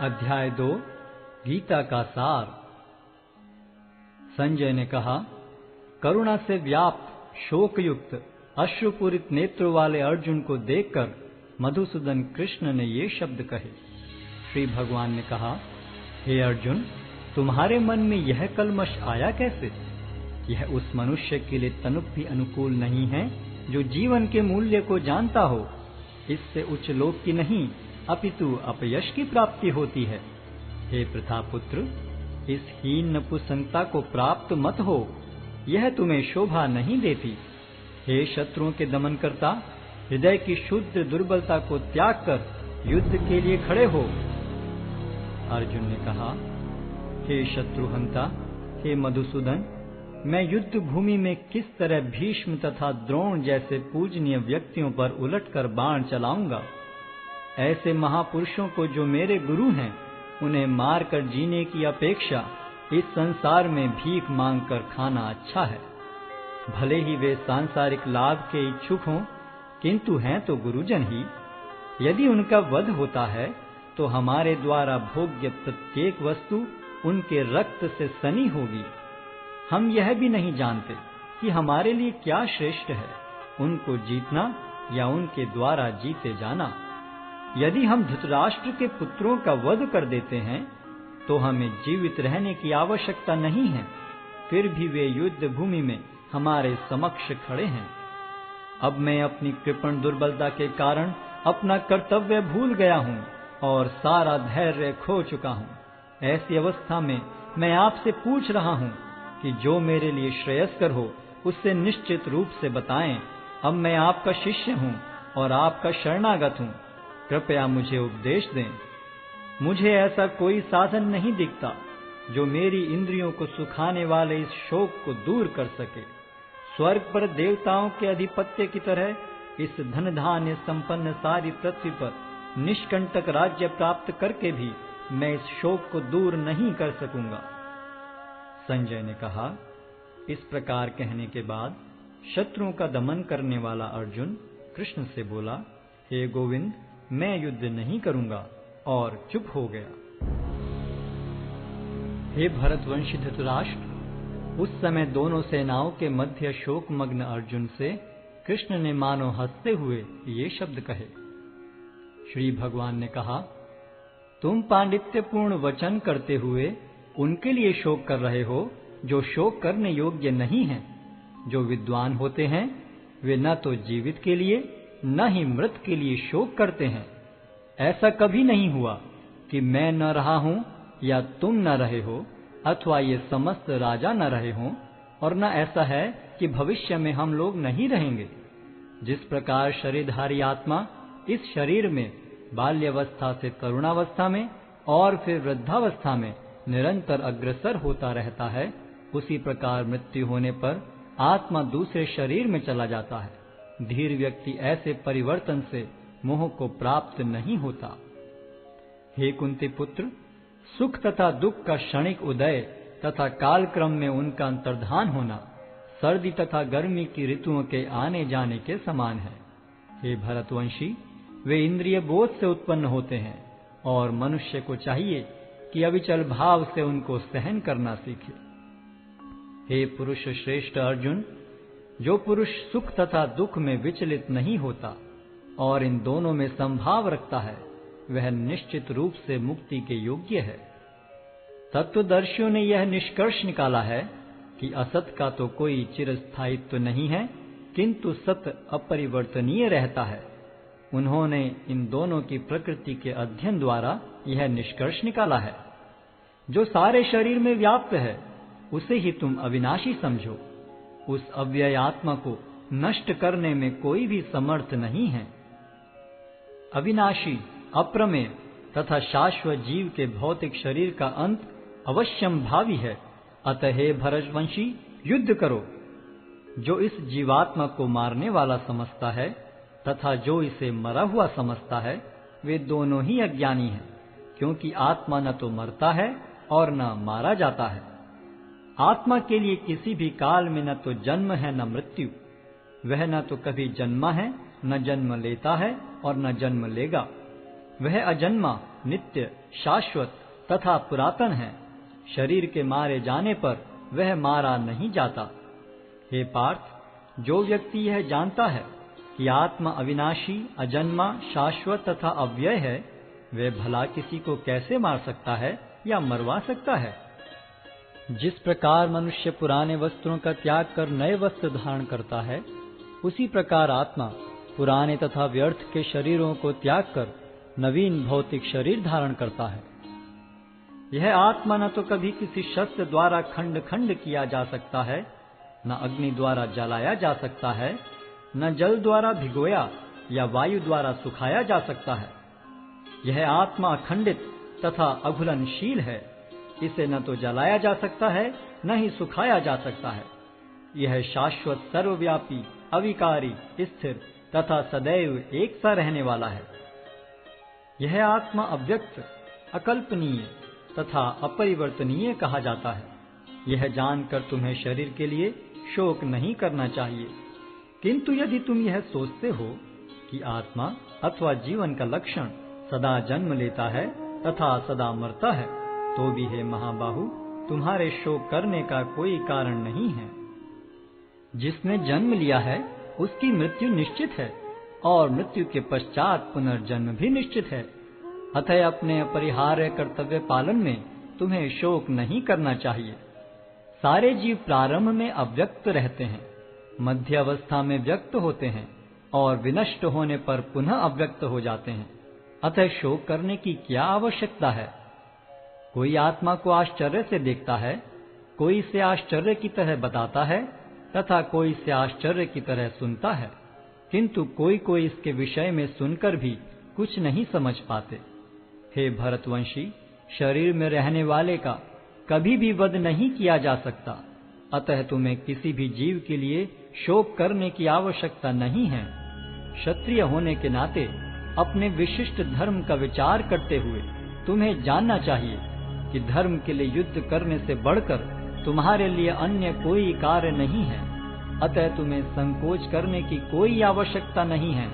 अध्याय 2 गीता का सार। संजय ने कहा, करुणा से व्याप्त शोकयुक्त अश्रुपूरित नेत्रों वाले अर्जुन को देखकर मधुसूदन कृष्ण ने ये शब्द कहे। श्री भगवान ने कहा, हे अर्जुन, तुम्हारे मन में यह कलमश आया कैसे? यह उस मनुष्य के लिए तनिक भी अनुकूल नहीं है जो जीवन के मूल्य को जानता हो। इससे उच्च लोक की नहीं अपितु अपयश की प्राप्ति होती है। हे प्रतापुत्र, इस हीन नपुंसकता को प्राप्त मत हो, यह तुम्हें शोभा नहीं देती। हे शत्रुओं के दमन करता, हृदय की शुद्ध दुर्बलता को त्याग कर युद्ध के लिए खड़े हो। अर्जुन ने कहा, हे शत्रुहंता, हे मधुसूदन, मैं युद्ध भूमि में किस तरह भीष्म तथा द्रोण जैसे पूजनीय व्यक्तियों पर उलटकर बाण चलाऊंगा। ऐसे महापुरुषों को जो मेरे गुरु हैं, उन्हें मारकर जीने की अपेक्षा इस संसार में भीख मांगकर खाना अच्छा है। भले ही वे सांसारिक लाभ के इच्छुक हों, किंतु हैं तो गुरुजन ही। यदि उनका वध होता है तो हमारे द्वारा भोग्य प्रत्येक वस्तु उनके रक्त से सनी होगी। हम यह भी नहीं जानते कि हमारे लिए क्या श्रेष्ठ है, उनको जीतना या उनके द्वारा जीते जाना। यदि हम धृतराष्ट्र के पुत्रों का वध कर देते हैं तो हमें जीवित रहने की आवश्यकता नहीं है, फिर भी वे युद्ध भूमि में हमारे समक्ष खड़े हैं। अब मैं अपनी कृपण दुर्बलता के कारण अपना कर्तव्य भूल गया हूँ और सारा धैर्य खो चुका हूँ। ऐसी अवस्था में मैं आपसे पूछ रहा हूँ कि जो मेरे लिए श्रेयस्कर हो उससे निश्चित रूप से बताएं। अब मैं आपका शिष्य हूँ और आपका शरणागत हूँ, कृपया मुझे उपदेश दें। मुझे ऐसा कोई साधन नहीं दिखता जो मेरी इंद्रियों को सुखाने वाले इस शोक को दूर कर सके। स्वर्ग पर देवताओं के अधिपत्य की तरह इस धन धान्य संपन्न सारी पृथ्वी पर निष्कंटक राज्य प्राप्त करके भी मैं इस शोक को दूर नहीं कर सकूंगा। संजय ने कहा, इस प्रकार कहने के बाद शत्रुओं का दमन करने वाला अर्जुन कृष्ण से बोला, हे गोविंद, मैं युद्ध नहीं करूंगा, और चुप हो गया। हे भरतवंशी धृतराष्ट्र, उस समय दोनों सेनाओं के मध्य शोकमग्न अर्जुन से कृष्ण ने मानो हंसते हुए ये शब्द कहे। श्री भगवान ने कहा, तुम पांडित्यपूर्ण वचन करते हुए उनके लिए शोक कर रहे हो जो शोक करने योग्य नहीं हैं। जो विद्वान होते हैं वे न तो जीवित के लिए न ही मृत के लिए शोक करते हैं। ऐसा कभी नहीं हुआ कि मैं न रहा हूं या तुम न रहे हो, अथवा ये समस्त राजा न रहे हों, और न ऐसा है कि भविष्य में हम लोग नहीं रहेंगे। जिस प्रकार शरीरधारी आत्मा इस शरीर में बाल्यावस्था से तरुणावस्था में और फिर वृद्धावस्था में निरंतर अग्रसर होता रहता है, उसी प्रकार मृत्यु होने पर आत्मा दूसरे शरीर में चला जाता है। धीर व्यक्ति ऐसे परिवर्तन से मोह को प्राप्त नहीं होता। हे कुंती पुत्र, सुख तथा दुख का क्षणिक उदय तथा कालक्रम में उनका अंतर्धान होना सर्दी तथा गर्मी की ऋतुओं के आने जाने के समान है। हे भरतवंशी, वे इंद्रिय बोध से उत्पन्न होते हैं और मनुष्य को चाहिए कि अविचल भाव से उनको सहन करना सीखे। हे पुरुष श्रेष्ठ अर्जुन, जो पुरुष सुख तथा दुख में विचलित नहीं होता और इन दोनों में संभाव रखता है, वह निश्चित रूप से मुक्ति के योग्य है। तत्वदर्शियों ने यह निष्कर्ष निकाला है कि असत का तो कोई चिरस्थायित्व नहीं है, किंतु सत्य अपरिवर्तनीय रहता है। उन्होंने इन दोनों की प्रकृति के अध्ययन द्वारा यह निष्कर्ष निकाला है। जो सारे शरीर में व्याप्त है उसे ही तुम अविनाशी समझो। उस अव्यय आत्मा को नष्ट करने में कोई भी समर्थ नहीं है। अविनाशी, अप्रमेय तथा शाश्वत जीव के भौतिक शरीर का अंत अवश्यम भावी है। अतः हे भरतवंशी, युद्ध करो। जो इस जीवात्मा को मारने वाला समझता है तथा जो इसे मरा हुआ समझता है, वे दोनों ही अज्ञानी हैं, क्योंकि आत्मा न तो मरता है और न मारा जाता है। आत्मा के लिए किसी भी काल में न तो जन्म है न मृत्यु। वह न तो कभी जन्मा है, न जन्म लेता है और न जन्म लेगा। वह अजन्मा नित्य, शाश्वत तथा पुरातन है। शरीर के मारे जाने पर वह मारा नहीं जाता। हे पार्थ, जो व्यक्ति यह जानता है कि आत्मा अविनाशी, अजन्मा, शाश्वत तथा अव्यय है, वह भला किसी को कैसे मार सकता है या मरवा सकता है? जिस प्रकार मनुष्य पुराने वस्त्रों का त्याग कर नए वस्त्र धारण करता है, उसी प्रकार आत्मा पुराने तथा व्यर्थ के शरीरों को त्याग कर नवीन भौतिक शरीर धारण करता है। यह आत्मा न तो कभी किसी शस्त्र द्वारा खंड खंड किया जा सकता है, न अग्नि द्वारा जलाया जा सकता है, न जल द्वारा भिगोया या वायु द्वारा सुखाया जा सकता है। यह आत्मा अखंडित तथा अघुलनशील है। इसे न तो जलाया जा सकता है, न ही सुखाया जा सकता है। यह शाश्वत, सर्वव्यापी, अविकारी, स्थिर तथा सदैव एक सा रहने वाला है। यह आत्मा अव्यक्त, अकल्पनीय तथा अपरिवर्तनीय कहा जाता है। यह जानकर तुम्हें शरीर के लिए शोक नहीं करना चाहिए। किंतु यदि तुम यह सोचते हो कि आत्मा अथवा जीवन का लक्षण सदा जन्म लेता है तथा सदा मरता है, तो भी हे महाबाहु, तुम्हारे शोक करने का कोई कारण नहीं है। जिसने जन्म लिया है उसकी मृत्यु निश्चित है और मृत्यु के पश्चात पुनर्जन्म भी निश्चित है। अतः अपने अपरिहार्य कर्तव्य पालन में तुम्हें शोक नहीं करना चाहिए। सारे जीव प्रारंभ में अव्यक्त रहते हैं, मध्य अवस्था में व्यक्त होते हैं और विनष्ट होने पर पुनः अव्यक्त हो जाते हैं। अतः शोक करने की क्या आवश्यकता है? कोई आत्मा को आश्चर्य से देखता है, कोई इसे आश्चर्य की तरह बताता है तथा कोई इसे आश्चर्य की तरह सुनता है, किंतु कोई कोई इसके विषय में सुनकर भी कुछ नहीं समझ पाते। हे भरतवंशी, शरीर में रहने वाले का कभी भी वध नहीं किया जा सकता। अतः तुम्हें किसी भी जीव के लिए शोक करने की आवश्यकता नहीं है। क्षत्रिय होने के नाते अपने विशिष्ट धर्म का विचार करते हुए तुम्हें जानना चाहिए कि धर्म के लिए युद्ध करने से बढ़कर तुम्हारे लिए अन्य कोई कार्य नहीं है। अतः तुम्हें संकोच करने की कोई आवश्यकता नहीं है।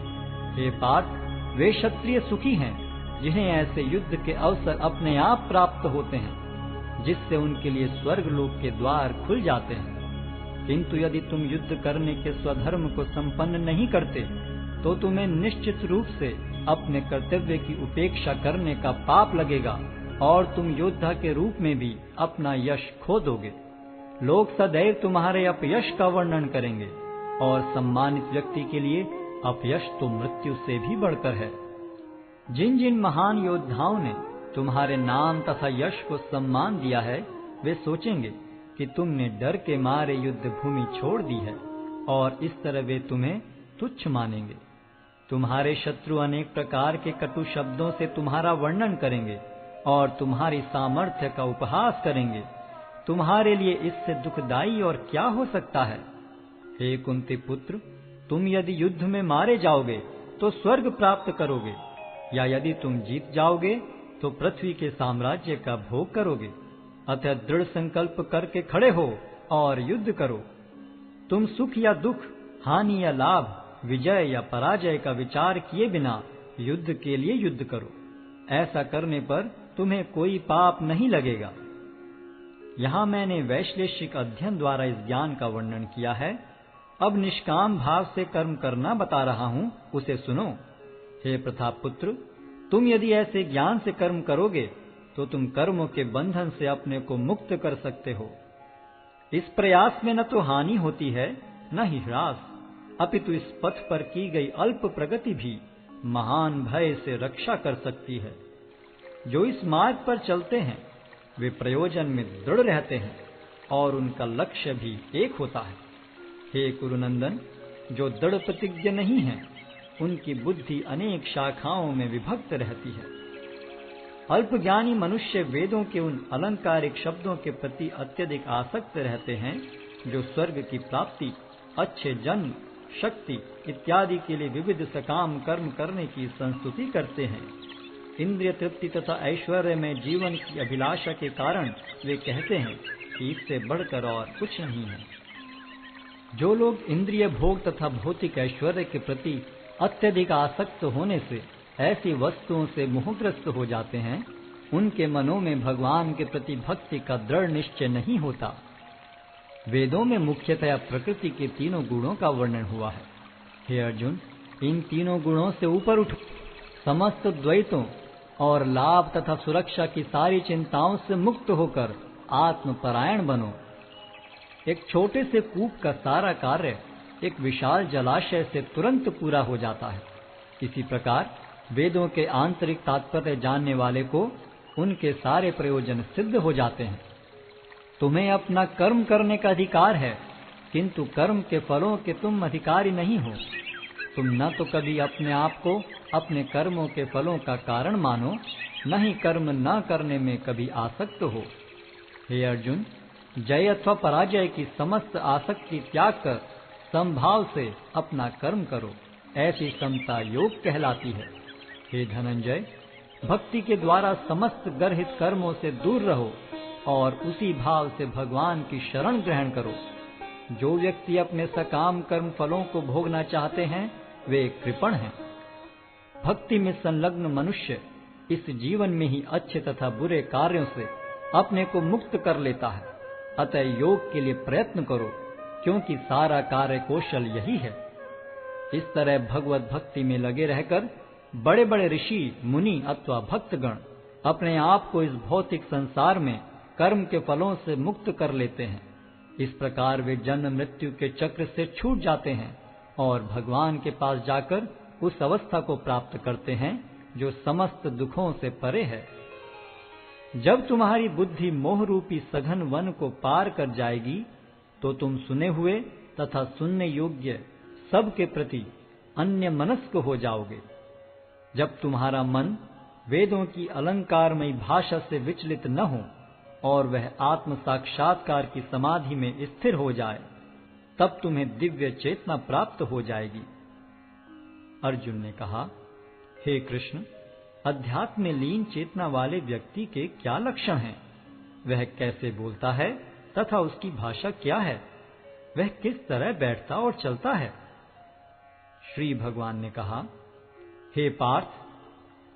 हे पार्थ, वे क्षत्रिय सुखी हैं जिन्हें ऐसे युद्ध के अवसर अपने आप प्राप्त होते हैं, जिससे उनके लिए स्वर्ग लोक के द्वार खुल जाते हैं। किंतु यदि तुम युद्ध करने के स्वधर्म को संपन्न नहीं करते, तो तुम्हें निश्चित रूप से अपने कर्तव्य की उपेक्षा करने का पाप लगेगा और तुम योद्धा के रूप में भी अपना यश खो दोगे। लोग सदैव तुम्हारे अपयश का वर्णन करेंगे और सम्मानित व्यक्ति के लिए अपयश तो मृत्यु से भी बढ़कर है। जिन जिन महान योद्धाओं ने तुम्हारे नाम तथा यश को सम्मान दिया है, वे सोचेंगे कि तुमने डर के मारे युद्ध भूमि छोड़ दी है और इस तरह वे तुम्हें तुच्छ मानेंगे। तुम्हारे शत्रु अनेक प्रकार के कटु शब्दों से तुम्हारा वर्णन करेंगे और तुम्हारी सामर्थ्य का उपहास करेंगे। तुम्हारे लिए इससे दुखदाई और क्या हो सकता है? हे कुंती पुत्र, तुम यदि युद्ध में मारे जाओगे तो स्वर्ग प्राप्त करोगे, या यदि तुम जीत जाओगे तो पृथ्वी के साम्राज्य का भोग करोगे। अतः दृढ़ संकल्प करके खड़े हो और युद्ध करो। तुम सुख या दुख, हानि या लाभ, विजय या पराजय का विचार किए बिना युद्ध के लिए युद्ध करो। ऐसा करने पर तुम्हें कोई पाप नहीं लगेगा। यहाँ मैंने वैश्लेषिक अध्ययन द्वारा इस ज्ञान का वर्णन किया है। अब निष्काम भाव से कर्म करना बता रहा हूँ, उसे सुनो। हे प्रतापपुत्र, तुम यदि ऐसे ज्ञान से कर्म करोगे तो तुम कर्मों के बंधन से अपने को मुक्त कर सकते हो। इस प्रयास में न तो हानि होती है न ही ह्रास, अपितु इस पथ पर की गई अल्प प्रगति भी महान भय से रक्षा कर सकती है। जो इस मार्ग पर चलते हैं वे प्रयोजन में दृढ़ रहते हैं और उनका लक्ष्य भी एक होता है। हे कुरुनंदन, जो दृढ़ प्रतिज्ञ नहीं है उनकी बुद्धि अनेक शाखाओं में विभक्त रहती है। अल्पज्ञानी मनुष्य वेदों के उन अलंकारिक शब्दों के प्रति अत्यधिक आसक्त रहते हैं जो स्वर्ग की प्राप्ति, अच्छे जन्म, शक्ति इत्यादि के लिए विविध सकाम कर्म करने की संस्तुति करते हैं। इंद्रिय तृप्ति तथा ऐश्वर्य में जीवन की अभिलाषा के कारण वे कहते हैं कि इससे बढ़कर और कुछ नहीं है। जो लोग इंद्रिय भोग तथा भौतिक ऐश्वर्य के प्रति अत्यधिक आसक्त होने से ऐसी वस्तुओं से मोहग्रस्त हो जाते हैं, उनके मनों में भगवान के प्रति भक्ति का दृढ़ निश्चय नहीं होता। वेदों में मुख्यतया प्रकृति के तीनों गुणों का वर्णन हुआ है। हे अर्जुन, इन तीनों गुणों से ऊपर उठो, समस्त द्वैतों और लाभ तथा सुरक्षा की सारी चिंताओं से मुक्त होकर आत्मपरायण बनो। एक छोटे से कूप का सारा कार्य एक विशाल जलाशय से तुरंत पूरा हो जाता है। इसी प्रकार वेदों के आंतरिक तात्पर्य जानने वाले को उनके सारे प्रयोजन सिद्ध हो जाते हैं। तुम्हें अपना कर्म करने का अधिकार है, किंतु कर्म के फलों के तुम अधिकारी नहीं हो। तुम न तो कभी अपने आप को अपने कर्मों के फलों का कारण मानो, न ही कर्म न करने में कभी आसक्त हो। हे अर्जुन, जय अथवा पराजय की समस्त आसक्ति त्याग कर समभाव से अपना कर्म करो, ऐसी समता योग कहलाती है। हे धनंजय, भक्ति के द्वारा समस्त गर्हित कर्मों से दूर रहो और उसी भाव से भगवान की शरण ग्रहण करो। जो व्यक्ति अपने सकाम कर्म फलों को भोगना चाहते हैं, वे कृपण हैं। भक्ति में संलग्न मनुष्य इस जीवन में ही अच्छे तथा बुरे कार्यों से अपने को मुक्त कर लेता है। अतः योग के लिए प्रयत्न करो, क्योंकि सारा कार्य कौशल यही है। इस तरह भगवत भक्ति में लगे रहकर बड़े बड़े ऋषि, मुनि अथवा भक्तगण अपने आप को इस भौतिक संसार में कर्म के फलों से मुक्त कर लेते हैं। इस प्रकार वे जन्म मृत्यु के चक्र से छूट जाते हैं और भगवान के पास जाकर उस अवस्था को प्राप्त करते हैं जो समस्त दुखों से परे है। जब तुम्हारी बुद्धि मोह रूपी सघन वन को पार कर जाएगी, तो तुम सुने हुए तथा सुनने योग्य सब के प्रति अन्य मनस्क हो जाओगे। जब तुम्हारा मन वेदों की अलंकारमयी भाषा से विचलित न हो और वह आत्म साक्षात्कार की समाधि में स्थिर हो जाए, तब तुम्हें दिव्य चेतना प्राप्त हो जाएगी। अर्जुन ने कहा, हे कृष्ण, अध्यात्म में लीन चेतना वाले व्यक्ति के क्या लक्षण हैं? वह कैसे बोलता है तथा उसकी भाषा क्या है? वह किस तरह बैठता और चलता है? श्री भगवान ने कहा, हे पार्थ,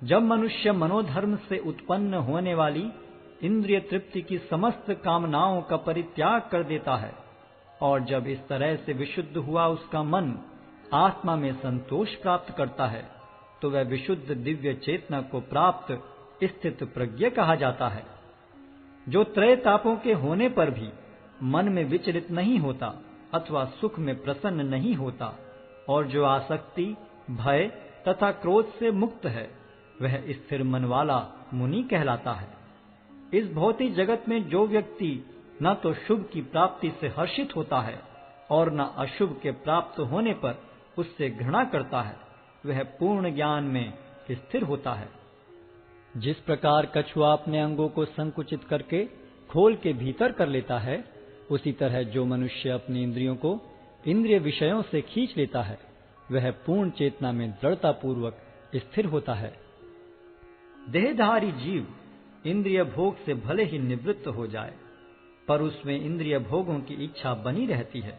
जब मनुष्य मनोधर्म से उत्पन्न होने वाली इंद्रिय तृप्ति की समस्त कामनाओं का परित्याग कर देता है और जब इस तरह से विशुद्ध हुआ उसका मन आत्मा में संतोष प्राप्त करता है, तो वह विशुद्ध दिव्य चेतना को प्राप्त स्थित प्रज्ञ कहा जाता है, जो त्रय तापों के होने पर भी मन में विचलित नहीं होता अथवा सुख में प्रसन्न नहीं होता और जो आसक्ति, भय तथा क्रोध से मुक्त है, वह स्थिर मन वाला मुनि कहलाता है। इस भौतिक जगत में जो व्यक्ति न तो शुभ की प्राप्ति से हर्षित होता है और न अशुभ के प्राप्त होने पर उससे घृणा करता है, वह पूर्ण ज्ञान में स्थिर होता है। जिस प्रकार कछुआ अपने अंगों को संकुचित करके खोल के भीतर कर लेता है, उसी तरह जो मनुष्य अपनी इंद्रियों को इंद्रिय विषयों से खींच लेता है, वह पूर्ण चेतना में दृढ़ता पूर्वक स्थिर होता है। देहधारी जीव इंद्रिय भोग से भले ही निवृत्त हो जाए, पर उसमें इंद्रिय भोगों की इच्छा बनी रहती है।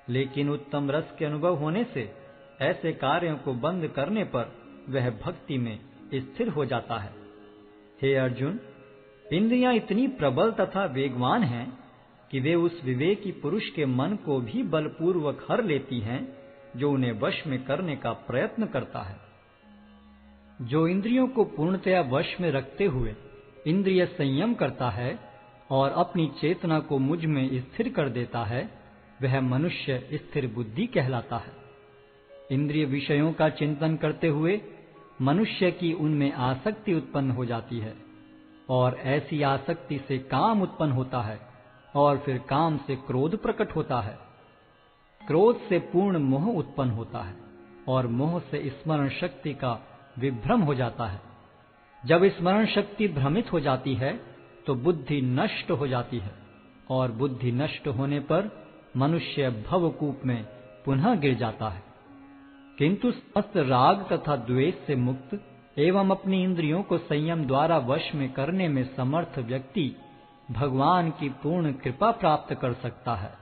लेकिन उत्तम रस के अनुभव होने से ऐसे कार्यों को बंद करने पर वह भक्ति में स्थिर हो जाता है। हे अर्जुन, इंद्रियां इतनी प्रबल तथा वेगवान हैं कि वे उस विवेकी पुरुष के मन को भी बलपूर्वक हर लेती हैं, जो उन्हें वश में करने का प्रयत्न करता है। जो इंद्रियों को पूर्णतया वश में रखते हुए इंद्रिय संयम करता है और अपनी चेतना को मुझ में स्थिर कर देता है, वह मनुष्य स्थिर बुद्धि कहलाता है। इंद्रिय विषयों का चिंतन करते हुए मनुष्य की उनमें आसक्ति उत्पन्न हो जाती है और ऐसी आसक्ति से काम उत्पन्न होता है और फिर काम से क्रोध प्रकट होता है। क्रोध से पूर्ण मोह उत्पन्न होता है और मोह से स्मरण शक्ति का विभ्रम हो जाता है। जब स्मरण शक्ति भ्रमित हो जाती है तो बुद्धि नष्ट हो जाती है और बुद्धि नष्ट होने पर मनुष्य भवकूप में पुनः गिर जाता है। किंतु समस्त राग तथा द्वेष से मुक्त एवं अपनी इंद्रियों को संयम द्वारा वश में करने में समर्थ व्यक्ति भगवान की पूर्ण कृपा प्राप्त कर सकता है।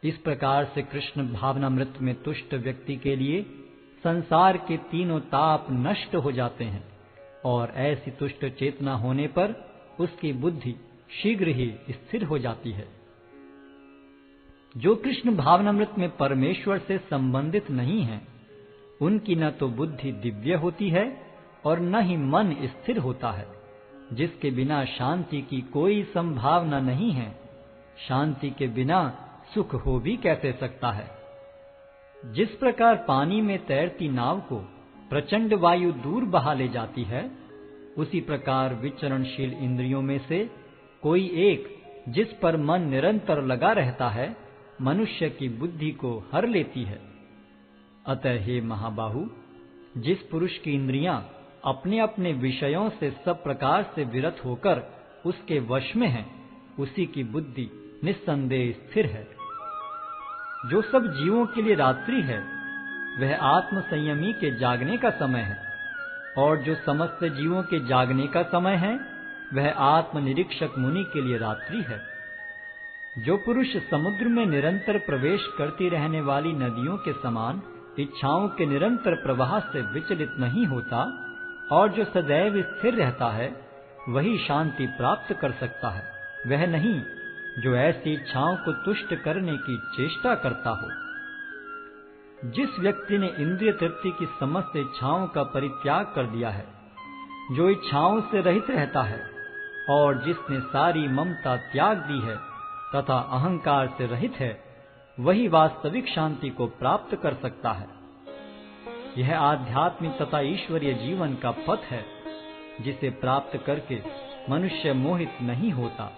इस प्रकार से कृष्ण भावनामृत में तुष्ट व्यक्ति के लिए संसार के तीनों ताप नष्ट हो जाते हैं और ऐसी तुष्ट चेतना होने पर उसकी बुद्धि शीघ्र ही स्थिर हो जाती है। जो कृष्ण भावनामृत में परमेश्वर से संबंधित नहीं हैं, उनकी न तो बुद्धि दिव्य होती है और न ही मन स्थिर होता है, जिसके बिना शांति की कोई संभावना नहीं है। शांति के बिना सुख हो भी कैसे सकता है। जिस प्रकार पानी में तैरती नाव को प्रचंड वायु दूर बहा ले जाती है, उसी प्रकार विचरणशील इंद्रियों में से कोई एक जिस पर मन निरंतर लगा रहता है, मनुष्य की बुद्धि को हर लेती है। अतः हे महाबाहु, जिस पुरुष की इंद्रियां अपने अपने विषयों से सब प्रकार से विरत होकर उसके वश में हैं, उसी की बुद्धि निस्संदेह स्थिर है। जो सब जीवों के लिए रात्रि है, वह आत्म संयमी के जागने का समय है, और जो समस्त जीवों के जागने का समय है, वह आत्मनिरीक्षक मुनि के लिए रात्रि है। जो पुरुष समुद्र में निरंतर प्रवेश करती रहने वाली नदियों के समान इच्छाओं के निरंतर प्रवाह से विचलित नहीं होता और जो सदैव स्थिर रहता है, वही शांति प्राप्त कर सकता है, वह नहीं जो ऐसी इच्छाओं को तुष्ट करने की चेष्टा करता हो। जिस व्यक्ति ने इंद्रिय तृप्ति की समस्त इच्छाओं का परित्याग कर दिया है, जो इच्छाओं से रहित रहता है और जिसने सारी ममता त्याग दी है तथा अहंकार से रहित है, वही वास्तविक शांति को प्राप्त कर सकता है। यह आध्यात्मिक तथा ईश्वरीय जीवन का पथ है, जिसे प्राप्त करके मनुष्य मोहित नहीं होता।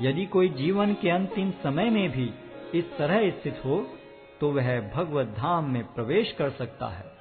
यदि कोई जीवन के अंतिम समय में भी इस तरह स्थित हो, तो वह भगवत धाम में प्रवेश कर सकता है।